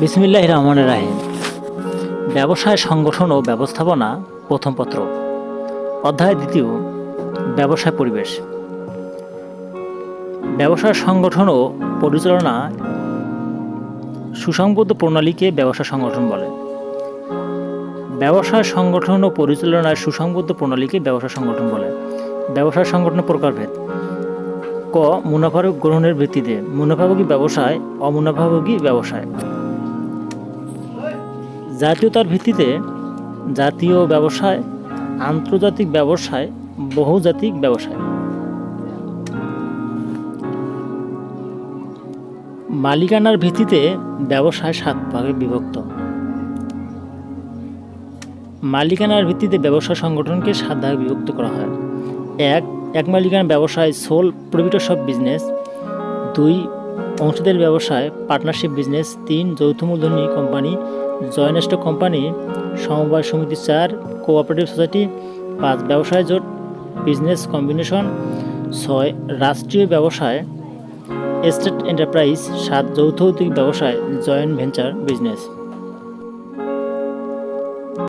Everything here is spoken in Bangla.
বিসমিল্লাহির রহমানির রহিম। ব্যবসায় সংগঠন ও ব্যবস্থাপনা প্রথম পত্র, অধ্যায় দ্বিতীয়, ব্যবসায় পরিবেশ। ব্যবসায় সংগঠন ও পরিচালনা সুসংবদ্ধ প্রণালীকে ব্যবসা সংগঠন বলে। ব্যবসায় সংগঠন ও পরিচালনার সুসংবদ্ধ প্রণালীকে ব্যবসা সংগঠন বলে। ব্যবসায় সংগঠনের প্রকারভেদ: ক. মুনাফা গ্রহণের ভিত্তিতে মুনাফাভোগী ব্যবসায়, অমুনাফাভোগী ব্যবসায়। জাতীয়তার ভিত্তিতে জাতীয় ব্যবসায়, আন্তর্জাতিক ব্যবসায়, বহুজাতিক ব্যবসায়। মালিকানার ভিত্তিতে ব্যবসায় 7 ভাগে বিভক্ত। মালিকানার ভিত্তিতে ব্যবসা সংগঠনকে 7 ভাগে বিভক্ত করা হয়। এক মালিকানা ব্যবসায়, সোল প্রোপ্রাইটরশিপ বিজনেস। 2 অংশীদার ব্যবসায়, পার্টনারশিপ বিজনেস। 3 যৌথ মূলধনী কোম্পানি, জয়েন্ট স্টক কোম্পানি, সমবায় সমিতি। 4 কোঅপারেটিভ সোসাইটি। 5 ব্যবসায় জোট, বিজনেস কম্বিনেশন। 6 রাষ্ট্রীয় ব্যবসায়, স্টেট এন্টারপ্রাইজ। 7 যৌথ উদ্যোগ ব্যবসায়, জয়েন্ট ভেঞ্চার বিজনেস।